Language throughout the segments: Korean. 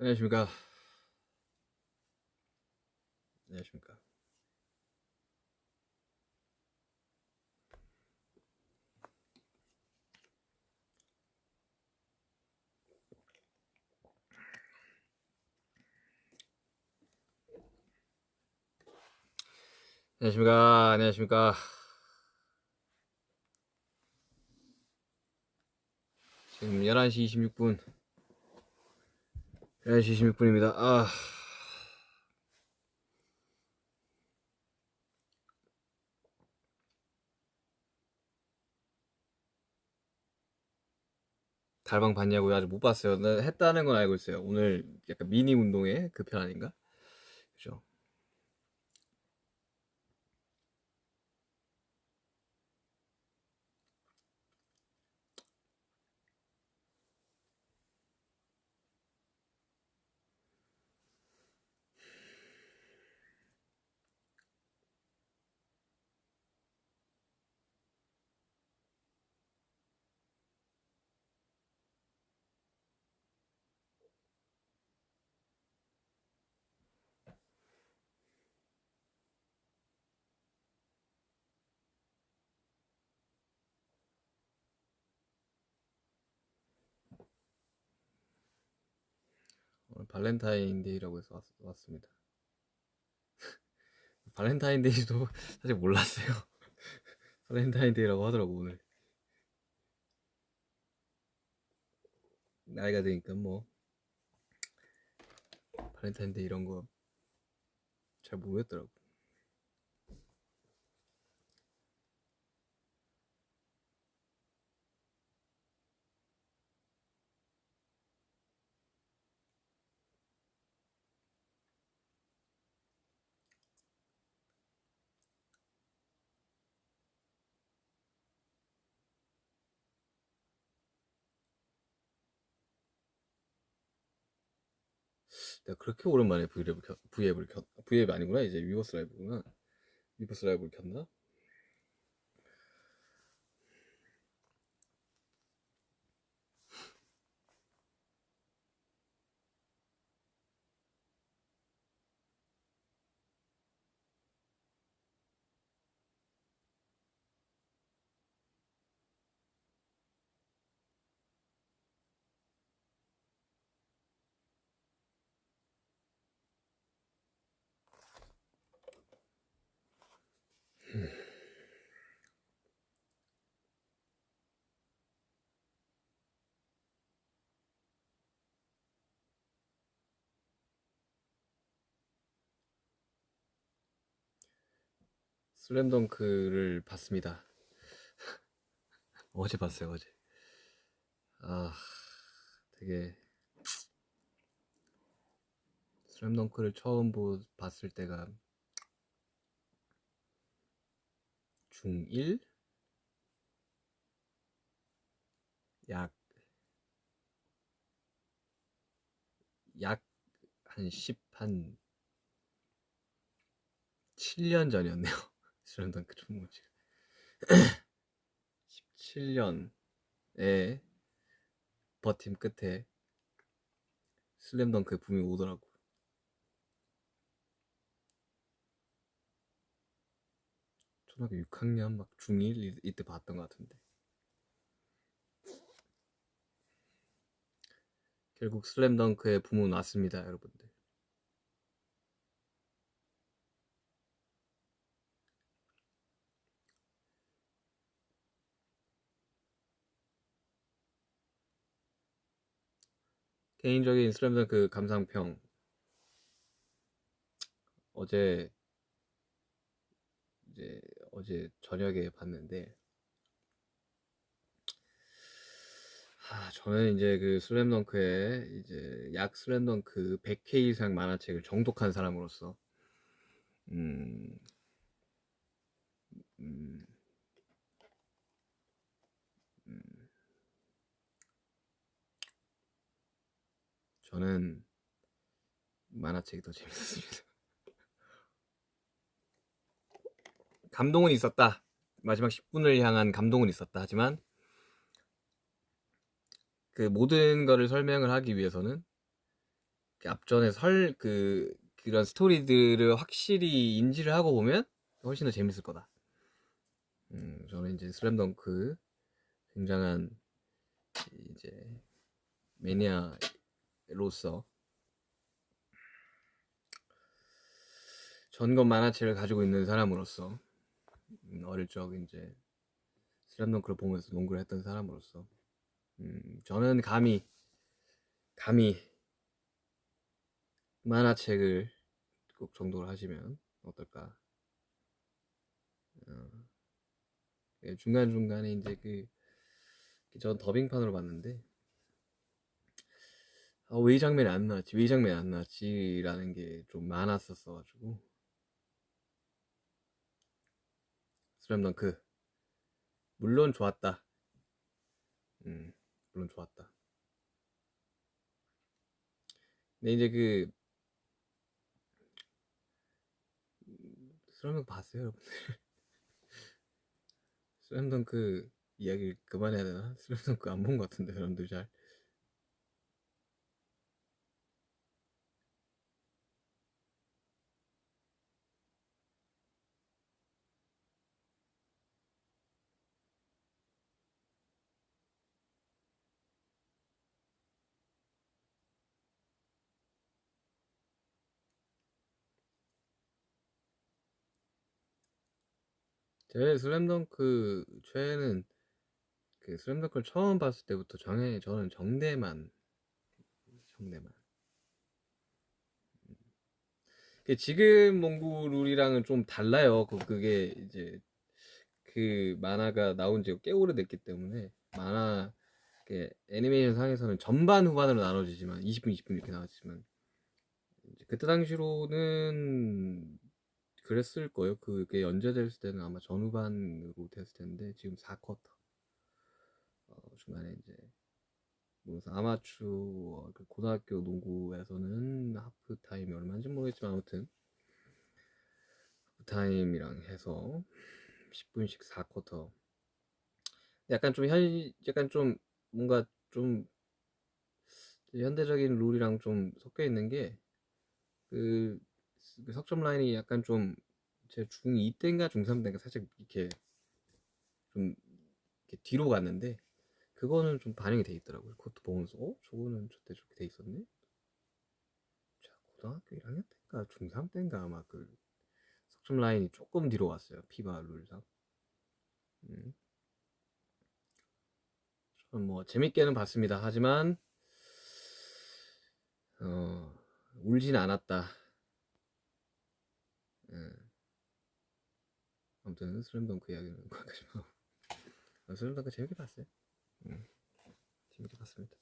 안녕하십니까. 안녕하십니까. 안녕하십니까. 안녕하십니까. 지금 11시 26분. 11시 26분입니다. 달방 봤냐고요? 아직 못 봤어요. 나 했다는 건 알고 있어요. 오늘 약간 미니 운동회 그 편 아닌가? 그죠? 오늘 발렌타인데이라고 해서 왔습니다. 발렌타인데이도 사실 몰랐어요. 발렌타인데이라고 하더라고 오늘. 나이가 드니까 뭐 발렌타인데이 이런 거 잘 모르겠더라고. 내가 그렇게 오랜만에 V앱이 아니구나. 이제 위버스 라이브구나. 위버스 라이브를 켰나? 슬램덩크를 봤습니다. 어제 봤어요, 어제. 아, 되게 슬램덩크를 처음 봤을 때가 중1? 약, 한 7년 전이었네요. 슬램덩크 처음 본 지가. 17년에 버팀 끝에 슬램덩크의 붐이 오더라고. 초등학교 6학년 막 중1 이때 봤던 것 같은데. 결국 슬램덩크의 붐은 왔습니다, 여러분들. 개인적인 슬램덩크 감상평. 어제 이제 어제 저녁에 봤는데, 저는 이제 그 슬램덩크에 이제 약 슬램덩크 100회 이상 만화책을 정독한 사람으로서 음, 음, 음, 저는 만화책이 더 재밌었습니다. 감동은 있었다. 마지막 10분을 향한 감동은 있었다. 하지만 그 모든 거를 설명을 하기 위해서는 앞전에 그런 스토리들을 확실히 인지를 하고 보면 훨씬 더 재밌을 거다. 저는 이제 슬램덩크 굉장한 이제 매니아로서 전권 만화책을 가지고 있는 사람으로서 어릴 적 이제 슬램덩크를 보면서 농구를 했던 사람으로서 저는 감히 만화책을 꼭 정독을 하시면 어떨까. 중간중간에 이제 전 더빙판으로 봤는데 왜 이 장면이 안 나왔지? 왜 이 장면이 안 나왔지? 라는 게 좀 많았었어가지고 슬램덩크 물론 좋았다. 물론 좋았다. 근데 이제 슬램덩크 봤어요, 여러분? 슬램덩크 이야기를 그만해야 되나? 슬램덩크 안 본 것 같은데 사람들 잘. 제 슬램덩크 최애는 슬램덩크를 처음 봤을 때부터 저는 정대만. 지금 농구 룰이랑은 좀 달라요. 그게 이제 그 만화가 나온 지 꽤 오래됐기 때문에 애니메이션 상에서는 전반 후반으로 나눠지지만 20분 20분 이렇게 나왔지만 이제 그때 당시로는 그랬을 거예요. 그게 연재됐을 때는 아마 전후반으로 됐을 텐데 지금 4쿼터 중간에 이제 무슨 아마추어 고등학교 농구에서는 하프 타임이 얼마인지 모르겠지만 아무튼 하프 타임이랑 해서 10분씩 4쿼터. 약간 좀 뭔가 좀 현대적인 룰이랑 좀 섞여 있는 게 그, 그 석점 라인이 약간 좀 제 중2 때인가 중3 때인가 살짝 좀 이렇게 뒤로 갔는데 그거는 좀 반영이 돼 있더라고요. 그것도 보면서 저거는 저때 저렇게 돼 있었네. 자, 고등학교 1학년 때인가 중3 때인가 아마 석점 라인이 조금 뒤로 갔어요. 피바 룰상. 음. 저는 뭐 재밌게는 봤습니다. 하지만 울진 않았다. 예. 아무튼 슬램덩크 이야기는 거기까지 하고 슬램덩크 재밌게 봤어요. 재밌게 봤습니다.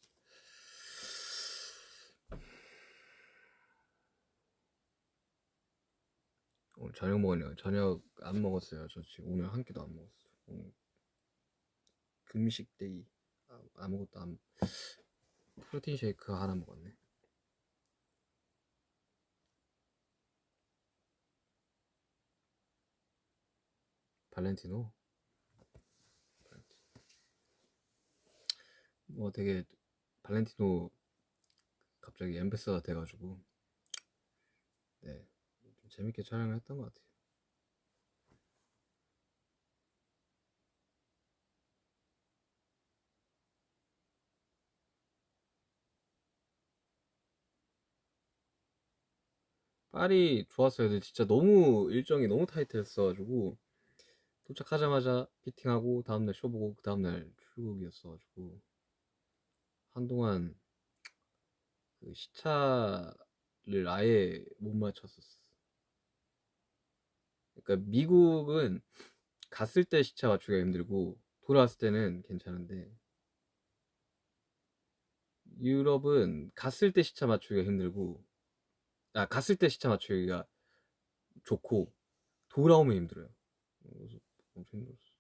오늘 저녁 먹으려고 저녁 안 먹었어요. 저 지금 오늘 한 끼도 안 먹었어요. 오늘 금식 데이. 아무것도 안 프로틴 쉐이크 하나 먹었네. 발렌티노 뭐 되게 발렌티노 갑자기 엠베서가 돼가지고 네, 좀 재밌게 촬영을 했던 것 같아요. 파리 좋았어요. 근데 진짜 너무 일정이 너무 타이트했어가지고 도착하자마자 피팅하고 다음날 쇼 보고 그 다음날 출국이었어가지고 한동안 시차를 아예 못 맞췄었어. 그러니까 미국은 갔을 때 시차 맞추기가 힘들고 돌아왔을 때는 괜찮은데 유럽은 갔을 때 시차 맞추기가 힘들고 갔을 때 시차 맞추기가 좋고 돌아오면 힘들어요. 그래서 엄청 힘들었어.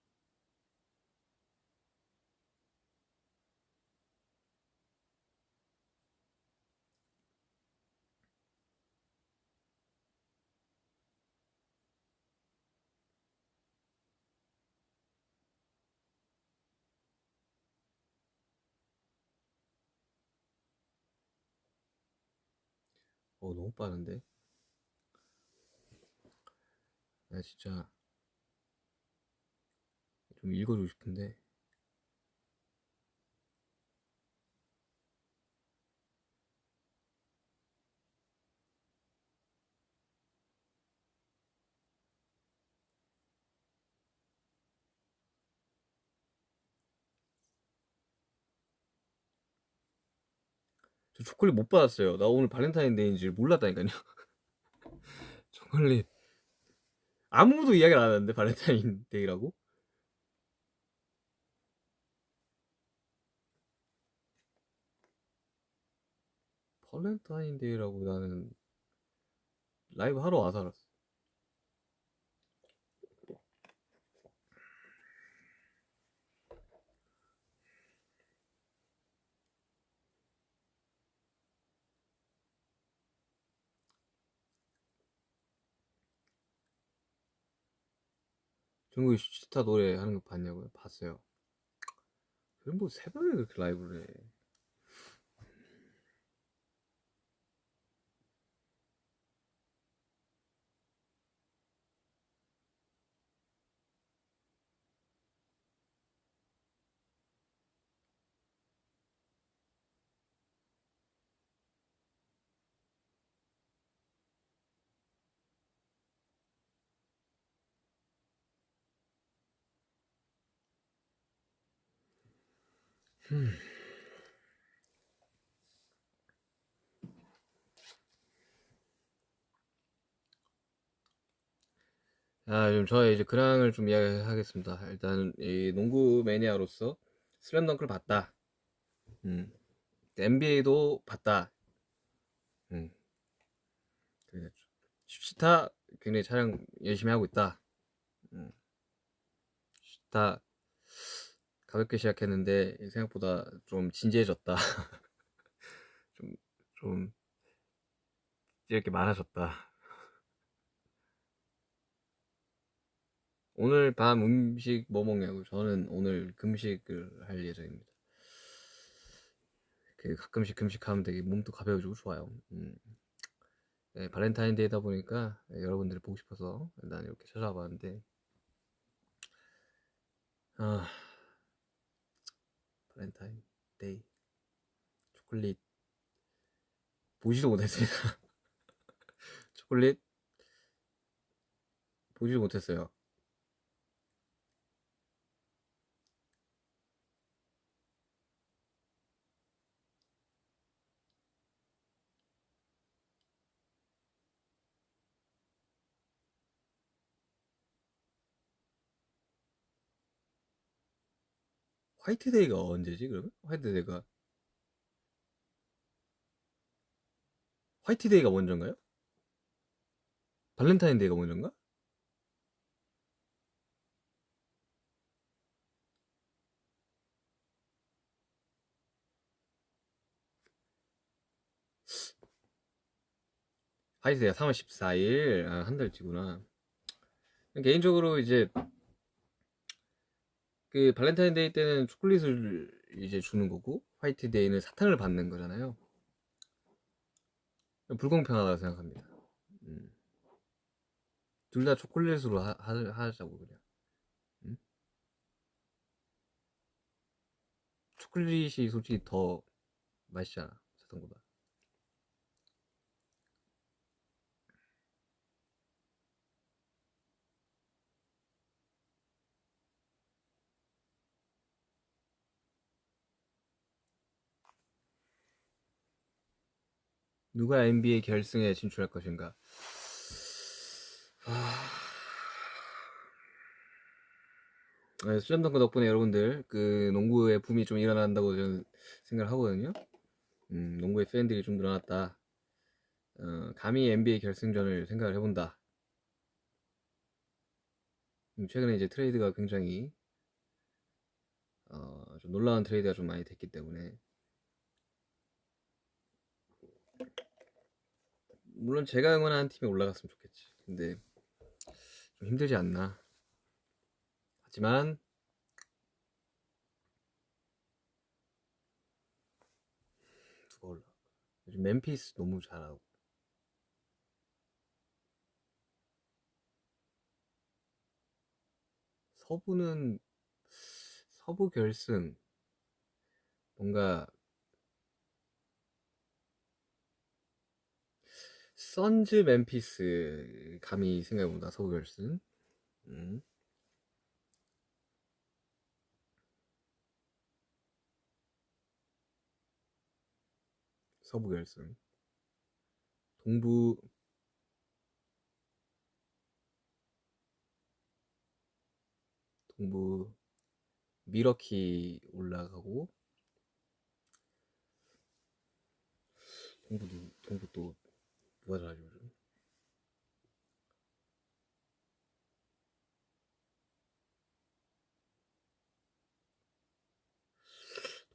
너무 빠른데. 나 진짜 좀 읽어주고 싶은데. 저 초콜릿 못 받았어요. 나 오늘 발렌타인데이인지 몰랐다니까요. 초콜릿 아무도 이야기를 안 하는데 발렌타인데이라고? 발렌타인데이라고 나는 라이브 하러 와서 알았어. 중국이 슈치타 노래 하는 거 봤냐고요? 봤어요. 그럼 뭐 새벽에 그렇게 라이브를 해. 좀 저의 이제 근황을 좀 이야기하겠습니다. 일단 이 농구 매니아로서 슬램덩크를 봤다. NBA도 봤다. 음, 그래 슈치타 굉장히 촬영 열심히 하고 있다. 음, 슈치타 가볍게 시작했는데 생각보다 좀 진지해졌다. 좀, 좀 이렇게 많아졌다. 오늘 밤 음식 뭐 먹냐고. 저는 오늘 금식을 할 예정입니다. 가끔씩 금식하면 되게 몸도 가벼워지고 좋아요. 네, 발렌타인데이다 보니까 여러분들을 보고 싶어서 난 이렇게 찾아와 봤는데, 아, 발렌타인데이 초콜릿 보지도 못했습니다. 초콜릿 보지도 못했어요. 화이트데이가 언제지 그러면? 화이트데이가 먼저인가요? 발렌타인데이가 먼저인가? 화이트데이가 3월 14일. 한 달치구나. 개인적으로 이제 그 발렌타인데이 때는 초콜릿을 이제 주는 거고 화이트데이는 사탕을 받는 거잖아요. 불공평하다고 생각합니다. 음. 둘 다 초콜릿으로 하자고 그냥. 음? 초콜릿이 솔직히 더 맛있잖아 사탕보다. 누가 NBA 결승에 진출할 것인가? 슬램덩크 덕분에 여러분들 그 농구의 붐이 좀 일어난다고 저는 생각을 하거든요. 농구의 팬들이 좀 늘어났다. 감히 NBA 결승전을 생각을 해본다. 최근에 이제 트레이드가 굉장히 좀 놀라운 트레이드가 좀 많이 됐기 때문에, 물론 제가 응원하는 팀이 올라갔으면 좋겠지. 근데 좀 힘들지 않나. 하지만 누가 올라? 요즘 멤피스 너무 잘하고 서부는 서부 결승 뭔가 선즈 멤피스 감이 생각해본다. 서부 결승. 음. 서부 결승. 동부 미러키 올라가고 동부 또 누가 잘하지 요즘?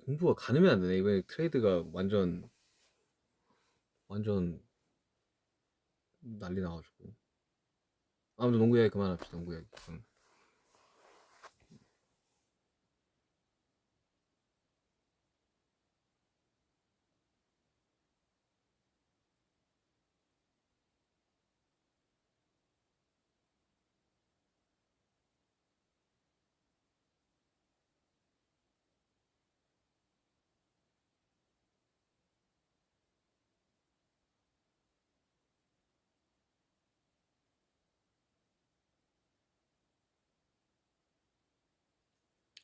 동부가 가늠이 안 되네. 이번에 트레이드가 완전 난리 나가지고. 아무튼 농구 이야기 그만합시다. 농구 이야기. 응.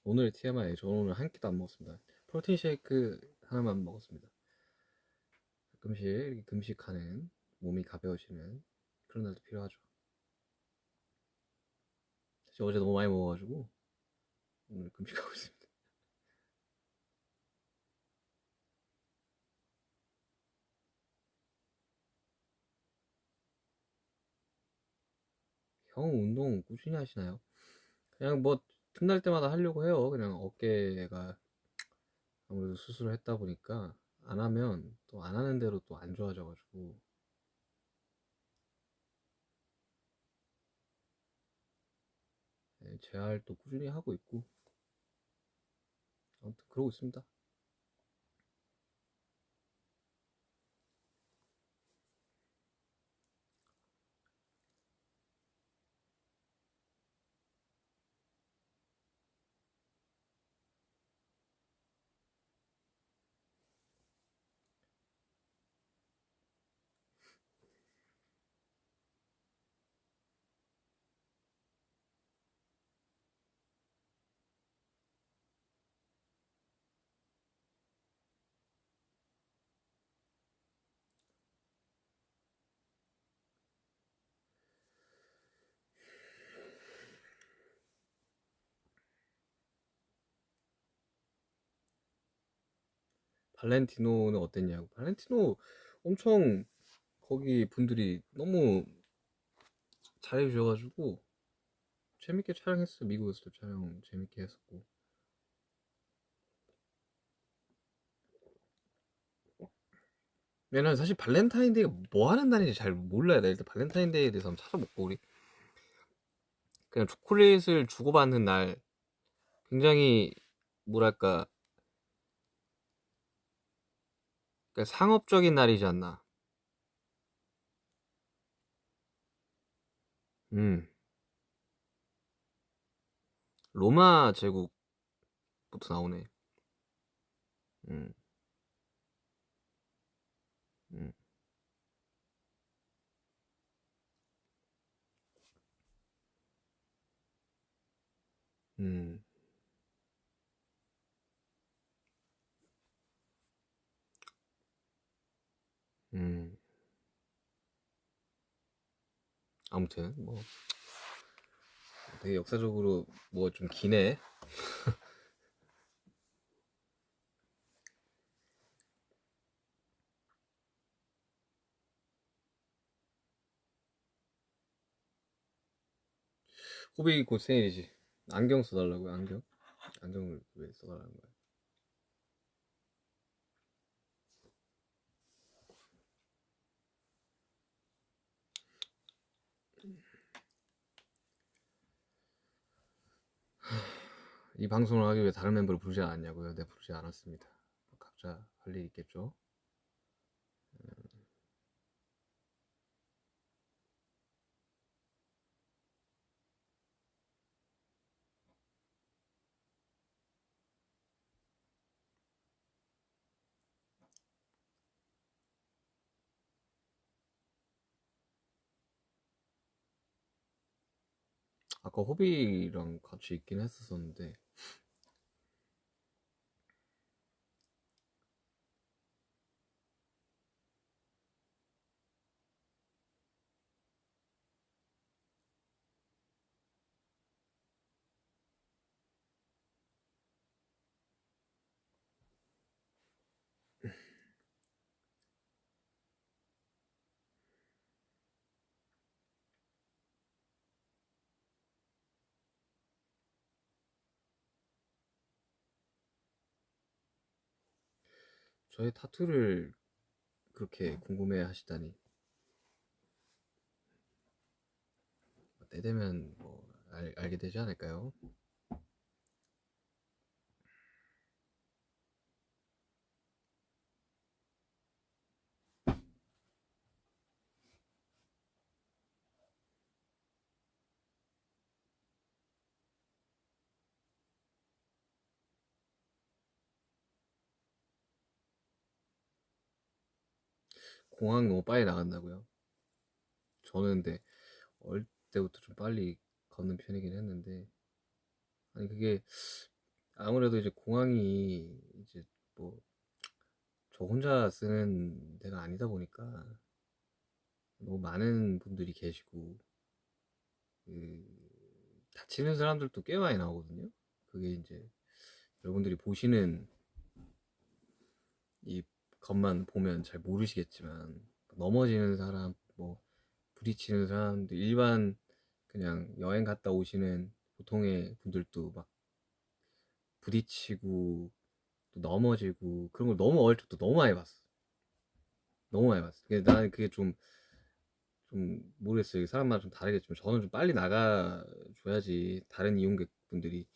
오늘 TMI. 저는 오늘 한 끼도 안 먹었습니다. 프로틴 쉐이크 하나만 먹었습니다. 가끔씩 이렇게 금식하는 몸이 가벼워지는 그런 날도 필요하죠. 사실 어제 너무 많이 먹어가지고 오늘 금식하고 있습니다. 형 운동 꾸준히 하시나요? 그냥 뭐 틈날 때마다 하려고 해요. 그냥 어깨가 아무래도 수술을 했다 보니까 안 하면 또 안 하는 대로 또 안 좋아져가지고 재활 또 꾸준히 하고 있고 아무튼 그러고 있습니다. 발렌티노는 어땠냐고. 발렌티노 엄청 거기 분들이 너무 잘해주셔가지고 재밌게 촬영했어요. 미국에서도 촬영 재밌게 했었고. 왜냐면 사실 발렌타인데이가 뭐 하는 날인지 잘 몰라요. 나 일단 발렌타인데이에 대해서 한번 찾아볼고 우리 그냥 초콜릿을 주고받는 날 굉장히 뭐랄까 그러니까 상업적인 날이지 않나. 음 로마 제국부터 나오네. 음, 음, 음. 음. 아무튼 뭐 되게 역사적으로 뭐 좀 기네. 호비 곧 생일이지. 안경 써달라고요. 안경을 왜 써달라는 거야? 이 방송을 하기 위해 다른 멤버를 부르지 않았냐고요? 네, 부르지 않았습니다. 각자 할 일 있겠죠. 아까 호비랑 같이 있긴 했었었는데 저의 타투를 그렇게 궁금해 하시다니 때 되면 뭐 알게 되지 않을까요? 공항 너무 빨리 나간다고요? 저는 근데 어릴 때부터 좀 빨리 걷는 편이긴 했는데 아니 그게 아무래도 이제 공항이 이제 뭐 저 혼자 쓰는 데가 아니다 보니까 너무 많은 분들이 계시고 그 다치는 사람들도 꽤 많이 나오거든요. 그게 이제 여러분들이 보시는 이 것만 보면 잘 모르시겠지만 넘어지는 사람, 뭐 부딪히는 사람들, 일반 그냥 여행 갔다 오시는 보통의 분들도 막 부딪히고 또 넘어지고 그런 걸 너무 어릴 때부터 너무 많이 봤어. 너무 많이 봤어. 근데 나는 그게 좀 모르겠어요. 사람마다 좀 다르겠지만 저는 좀 빨리 나가줘야지 다른 이용객분들이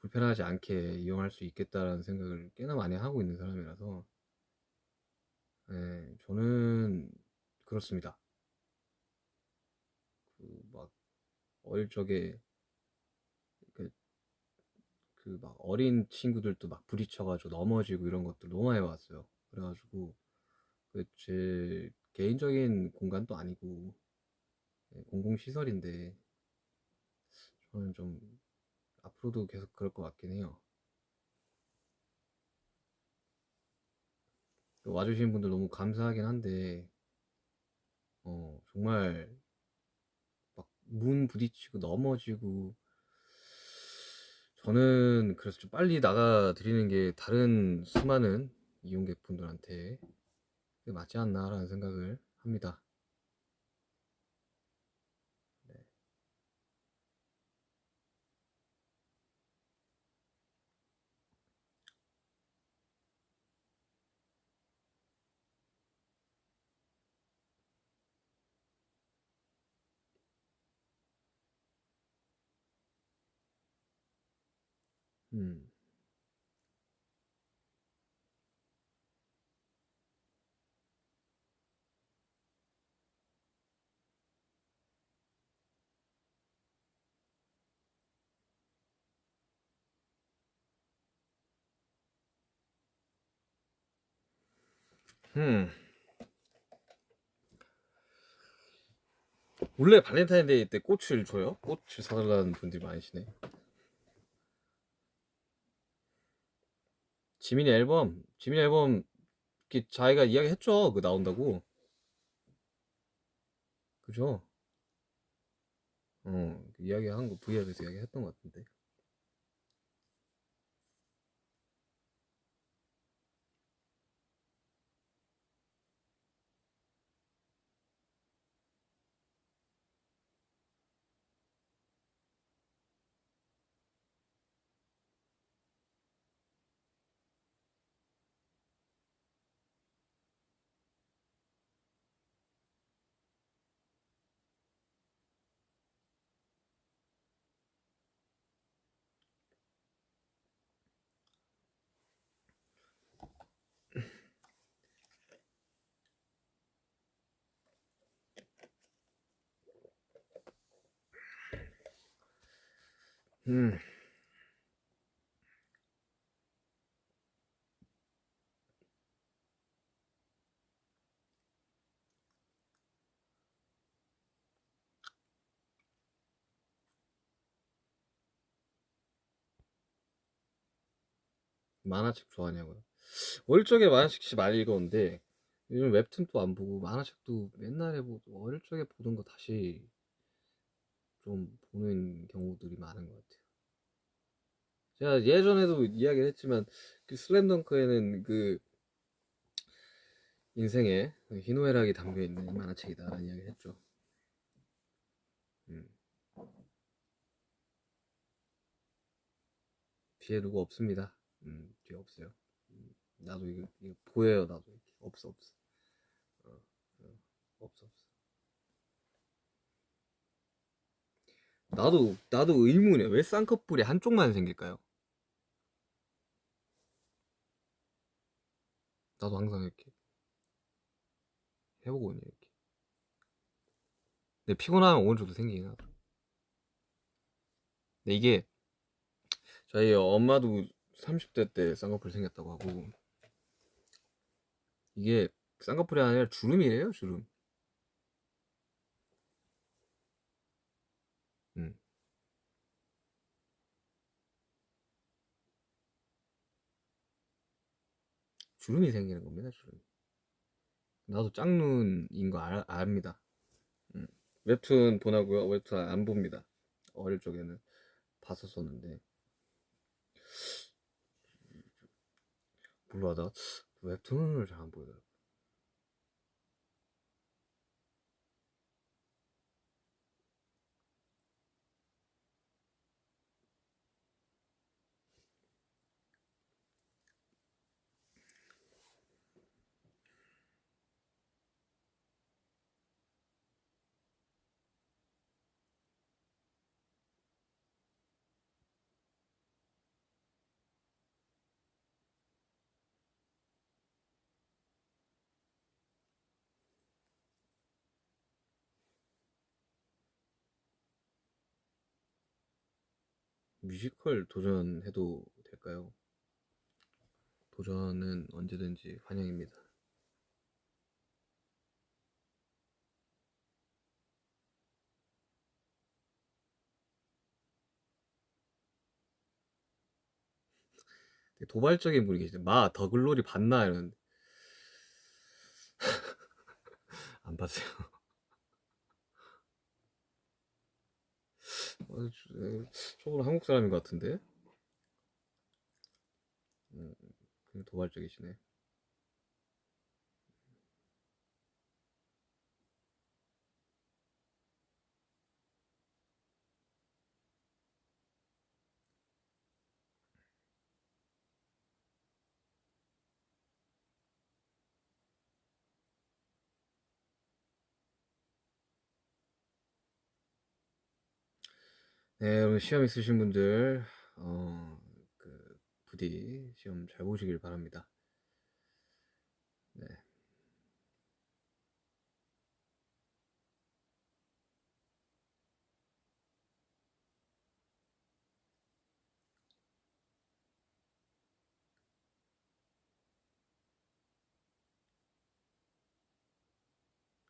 불편하지 않게 이용할 수 있겠다라는 생각을 꽤나 많이 하고 있는 사람이라서 네, 저는 그렇습니다. 그 막 어릴 적에 그 막 어린 친구들도 막 부딪혀가지고 넘어지고 이런 것들 너무 많이 봤어요. 그래가지고 그 제 개인적인 공간도 아니고 공공시설인데 저는 좀 앞으로도 계속 그럴 것 같긴 해요. 와주신 분들 너무 감사하긴 한데 정말 막 문 부딪히고 넘어지고 저는 그래서 좀 빨리 나가 드리는 게 다른 수많은 이용객분들한테 맞지 않나라는 생각을 합니다. 네. 음. 음. 원래 발렌타인데이 때 꽃을 줘요? 꽃을 사달라는 분들이 많으시네. 지민이 앨범 자기가 이야기했죠. 그 나온다고. 그죠? 그 이야기한 거 V앱에서 이야기했던 것 같은데. 음. 만화책 좋아하냐고요? 어릴 적에 만화책 많이 읽었는데 요즘 웹툰도 안 보고 만화책도 옛날에 보고 어릴 적에 보던 거 다시 좀 보는 경우들이 많은 것 같아요. 제가 예전에도 이야기를 했지만 그 슬램덩크에는 그 인생에 희노애락이 담겨있는 만화책이다라는 이야기를 했죠. 뒤에 누구 없습니다. 뒤에 없어요. 나도 이거 보여요. 나도 없어. 어, 없어. 나도 의문이야. 왜 쌍꺼풀이 한쪽만 생길까요? 나도 항상 이렇게 해보고 있네 이렇게. 근데 피곤하면 오른쪽도 생기긴 하더라. 근데 이게 저희 엄마도 30대 때 쌍꺼풀 생겼다고 하고 이게 쌍꺼풀이 아니라 주름이래요, 주름. 음, 주름이 생기는 겁니다, 주름. 나도 짝눈인 거 압니다. 음. 웹툰 보나고요? 웹툰 안 봅니다. 어릴 적에는 봤었었는데 몰라 나 웹툰을 잘 안 보더라고. 뮤지컬 도전해도 될까요? 도전은 언제든지 환영입니다. 되게 도발적인 분이 계시네. 마 더글로리 봤나 이러는데 안 봤어요. 저분 한국 사람인 것 같은데. 굉장히 도발적이시네. 네, 여러분 시험 있으신 분들 부디 시험 잘 보시길 바랍니다. 네.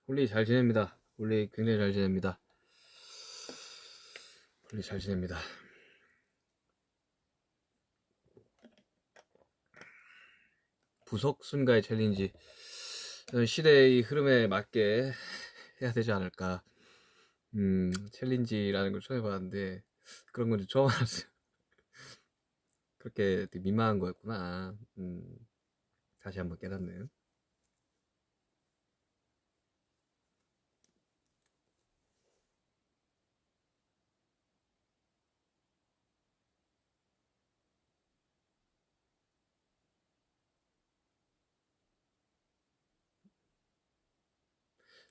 홀리 잘 지냅니다. 홀리 굉장히 잘 지냅니다. 홀리 잘 지냅니다. 부석순가의 챌린지 시대의 흐름에 맞게 해야 되지 않을까. 챌린지라는 걸 처음 해봤는데 그런 건지 처음 알았어요. 그렇게 되게 민망한 거였구나. 다시 한번 깨닫네요.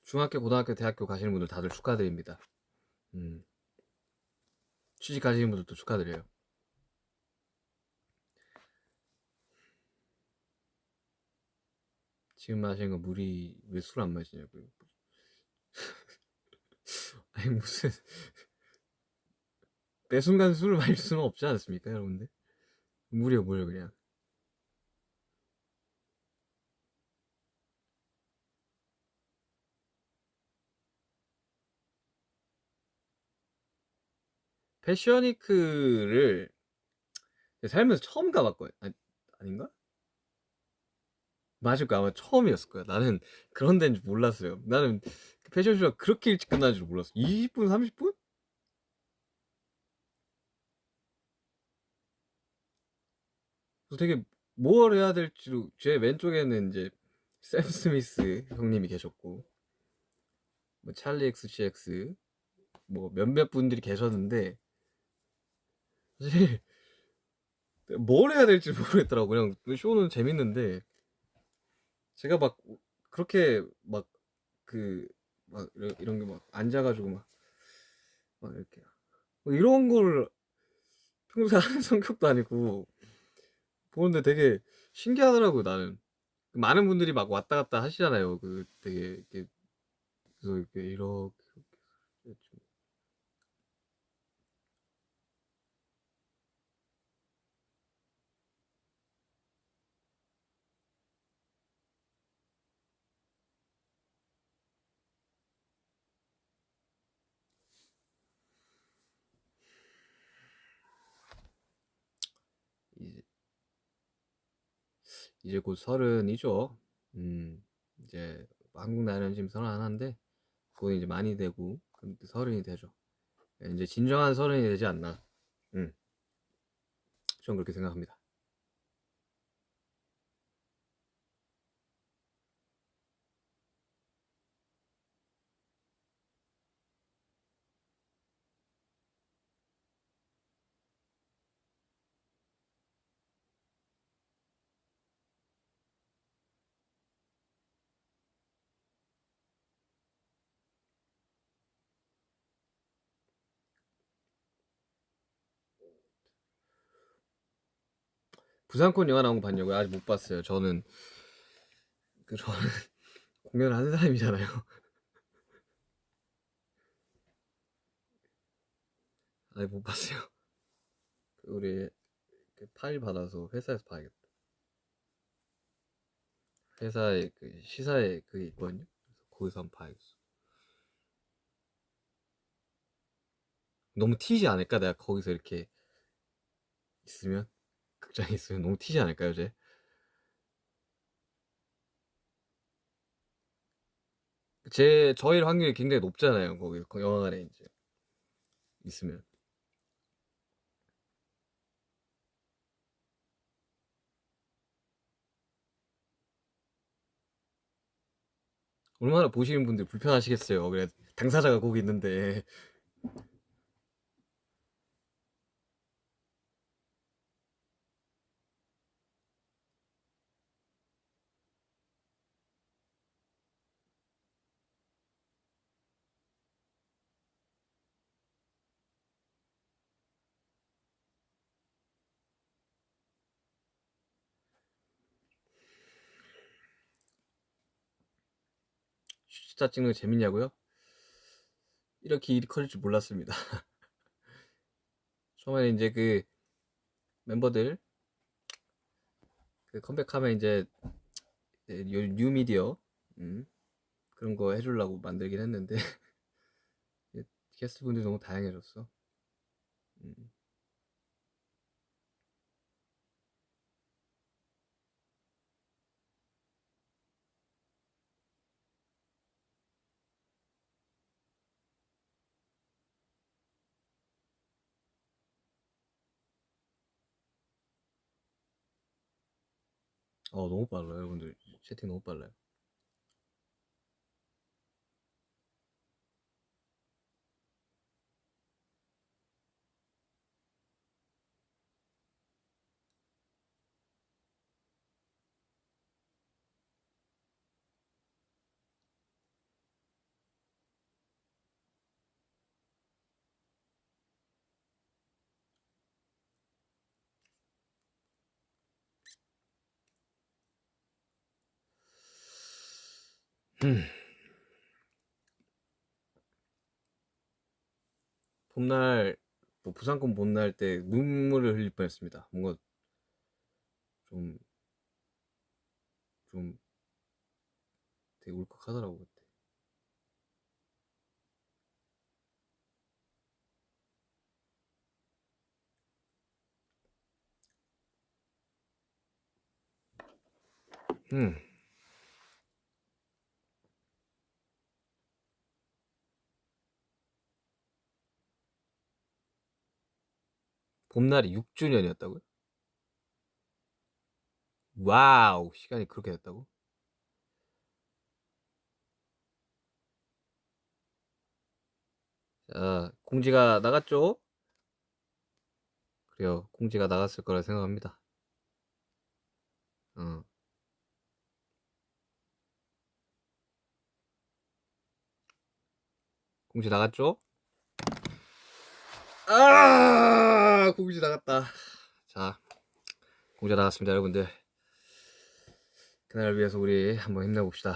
중학교, 고등학교, 대학교 가시는 분들 다들 축하드립니다. 취직 가시는 분들도 축하드려요. 지금 마시는 거 물이 왜 술 안 마시냐고요. 아니 무슨 매 순간 술을 마실 수는 없지 않습니까 여러분들? 물이요 물 그냥. 패션위크를 살면서 처음 가봤거든요. 아닌가? 맞을 거야. 아마 처음이었을 거야. 나는 그런 데인 줄 몰랐어요. 나는 패션쇼가 그렇게 일찍 끝나는 줄 몰랐어. 20분, 30분? 그래서 되게 뭘 해야 될지도, 제 왼쪽에는 이제 샘 스미스 형님이 계셨고, 뭐 찰리 XCX, 뭐 몇몇 분들이 계셨는데, 사실 뭘 해야 될지 모르겠더라고. 그냥 쇼는 재밌는데, 제가 막 그렇게 막 그, 막 이런 게 막 앉아가지고 막 이렇게. 뭐 이런 걸 평소에 하는 성격도 아니고, 보는데 되게 신기하더라고요, 나는. 많은 분들이 막 왔다 갔다 하시잖아요. 그 되게 이렇게, 그래서 이렇게 좀 이제 이제 곧 서른이죠. 이제 한국 나이는 지금 서른 하나인데 곧 이제 많이 되고 그럼 또 서른이 되죠. 이제 진정한 서른이 되지 않나. 음, 전 그렇게 생각합니다. 부산콘 영화 나온 거 봤냐고요? 아직 못 봤어요. 저는 공연을 하는 사람이잖아요. 아직 못 봤어요. 우리 파일 받아서 회사에서 봐야겠다. 회사에 그 시사에 그게 있거든요. 그래서 거기서 한번 봐야겠어. 너무 튀지 않을까? 내가 거기서 이렇게 있으면, 극장에 있으면 너무 튀지 않을까요, 제? 저일 확률이 굉장히 높잖아요. 거기 영화관에 이제 있으면. 얼마나 보시는 분들이 불편하시겠어요. 그래, 당사자가 거기 있는데. 슈타 찍는 거 재밌냐고요? 이렇게 일이 커질 줄 몰랐습니다. 처음에 이제 그 멤버들 그 컴백하면 이제 뉴미디어 그런 거 해주려고 만들긴 했는데 게스트 분들이 너무 다양해졌어. 음. 너무 빨라요, 여러분들. 채팅 너무 빨라요. 음. 봄날, 뭐 부산권 봄날 때 눈물을 흘릴 뻔했습니다. 뭔가 좀, 좀 되게 울컥하더라고 그때. 음. 봄날이 6주년이었다고요? 와우, 시간이 그렇게 됐다고? 자, 공지가 나갔죠? 그래요, 공지가 나갔을 거라 생각합니다. 어. 공지 나갔죠? 아, 공지 나갔다. 자, 공지 나갔습니다, 여러분들. 그날을 위해서 우리 한번 힘내봅시다.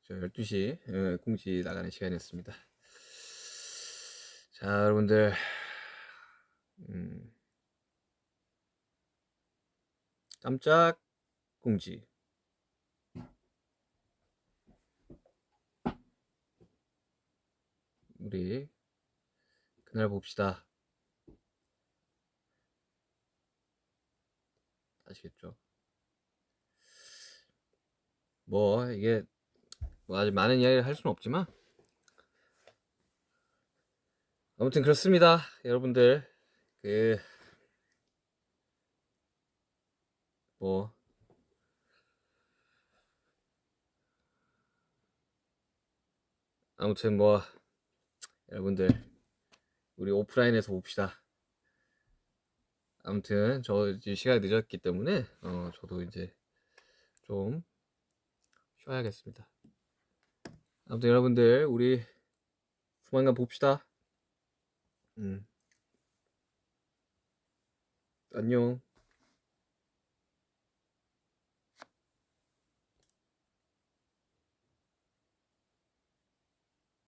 자, 12시 공지 나가는 시간이었습니다. 자, 여러분들, 깜짝 공지. 우리 그날 봅시다. 아시겠죠? 뭐 이게 뭐 아주 많은 이야기를 할 수는 없지만 아무튼 그렇습니다, 여러분들. 뭐 아무튼 뭐 여러분들 우리 오프라인에서 봅시다. 아무튼 저 이제 시간이 늦었기 때문에 저도 이제 좀 쉬어야겠습니다. 아무튼 여러분들 우리 조만간 봅시다. 안녕.